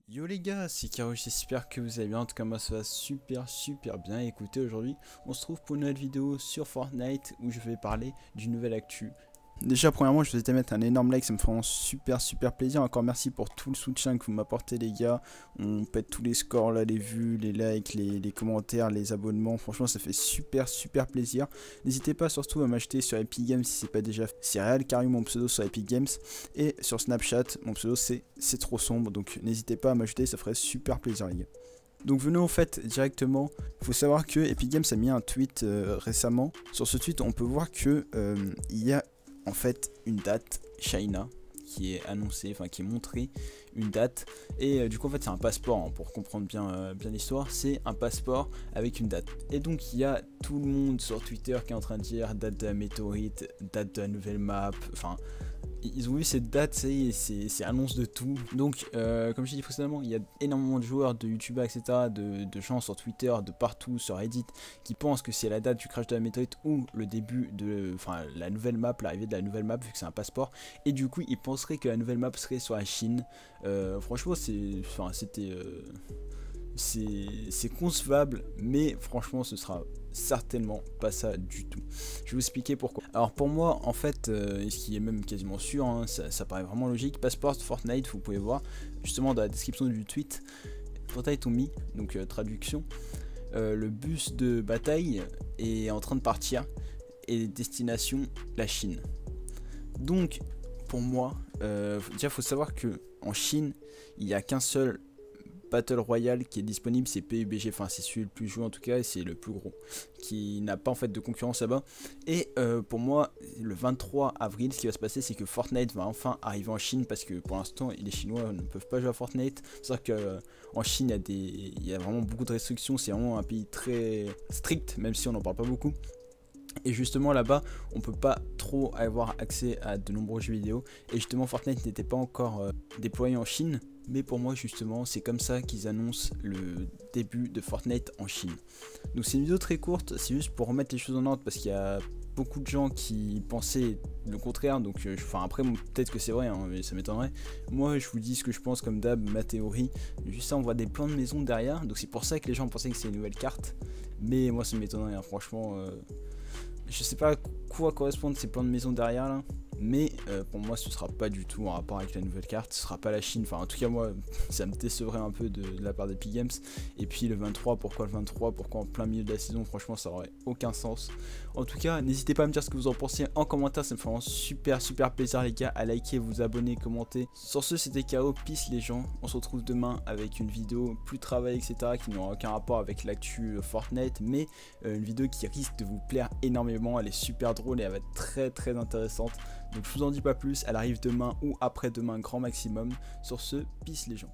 Yo les gars, c'est Karo, j'espère que vous allez bien. En tout cas moi ça va super bien. Écoutez, aujourd'hui on se trouve pour une nouvelle vidéo sur Fortnite où je vais parler d'une nouvelle actu. Déjà premièrement je vous ai mettre un énorme like, ça me fait vraiment super plaisir. Encore merci pour tout le soutien que vous m'apportez les gars. On pète tous les scores là, les vues, les likes, les commentaires, les abonnements. Franchement ça fait super plaisir. N'hésitez pas surtout à m'acheter sur Epic Games si c'est pas déjà fait. C'est Real Cario mon pseudo sur Epic Games. Et sur Snapchat mon pseudo c'est trop sombre. Donc n'hésitez pas à m'ajouter, ça ferait super plaisir les gars. Donc venons au fait directement. Il faut savoir que Epic Games a mis un tweet récemment. Sur ce tweet on peut voir que il y a en fait une date China qui est annoncée, enfin qui est montrée, une date, et du coup en fait c'est un passeport, hein, pour comprendre bien l'histoire, c'est un passeport avec une date. Et donc il y a tout le monde sur Twitter qui est en train de dire date de la météorite, date de la nouvelle map, enfin ils ont eu cette date, c'est annonce de tout. Donc comme je l'ai dit précédemment, il y a énormément de joueurs, de youtubeurs, etc., de gens sur Twitter, de partout, sur Reddit, qui pensent que c'est la date du crash de la météorite ou le début de, enfin la nouvelle map, l'arrivée de la nouvelle map, vu que c'est un passeport. Et du coup ils penseraient que la nouvelle map serait sur la Chine. Franchement c'est concevable, mais franchement ce sera certainement pas ça du tout. Je vais vous expliquer pourquoi. Alors pour moi en fait, ce qui est même quasiment sûr, hein, ça paraît vraiment logique, Passport Fortnite, vous pouvez voir justement dans la description du tweet, Fortnite ont mis, donc traduction, le bus de bataille est en train de partir et destination la Chine. Donc pour moi, déjà faut savoir que en Chine il n'y a qu'un seul Battle Royale qui est disponible, c'est PUBG, enfin c'est celui le plus joué en tout cas et c'est le plus gros, qui n'a pas en fait de concurrence là-bas. Et pour moi le 23 avril ce qui va se passer, c'est que Fortnite va enfin arriver en Chine, parce que pour l'instant les Chinois ne peuvent pas jouer à Fortnite. C'est à dire qu'en Chine il y a vraiment beaucoup de restrictions, c'est vraiment un pays très strict, même si on n'en parle pas beaucoup. Et justement là-bas on peut pas trop avoir accès à de nombreux jeux vidéo, et justement Fortnite n'était pas encore déployé en Chine. Mais pour moi justement c'est comme ça qu'ils annoncent le début de Fortnite en Chine. Donc c'est une vidéo très courte, c'est juste pour remettre les choses en ordre, parce qu'il y a beaucoup de gens qui pensaient le contraire. Donc enfin après peut-être que c'est vrai, hein, mais ça m'étonnerait. Moi je vous dis ce que je pense comme d'hab, ma théorie. Juste ça, on voit des plans de maison derrière, donc c'est pour ça que les gens pensaient que c'est une nouvelle carte. Mais moi ça m'étonnerait, hein, franchement. Je sais pas à quoi correspondent ces plans de maison derrière là, mais pour moi ce sera pas du tout en rapport avec la nouvelle carte, ce sera pas la Chine, enfin en tout cas moi ça me décevrait un peu de la part d'Epic Games. Et puis le 23, pourquoi le 23, pourquoi en plein milieu de la saison, franchement ça aurait aucun sens. En tout cas n'hésitez pas à me dire ce que vous en pensez en commentaire, ça me fait vraiment super plaisir les gars, à liker, vous abonner, commenter. Sur ce c'était KO, peace les gens, on se retrouve demain avec une vidéo plus travaillée etc, qui n'aura aucun rapport avec l'actu Fortnite, mais une vidéo qui risque de vous plaire énormément, elle est super drôle et elle va être très intéressante. Donc je vous en dis pas plus, elle arrive demain ou après-demain grand maximum. Sur ce, peace les gens.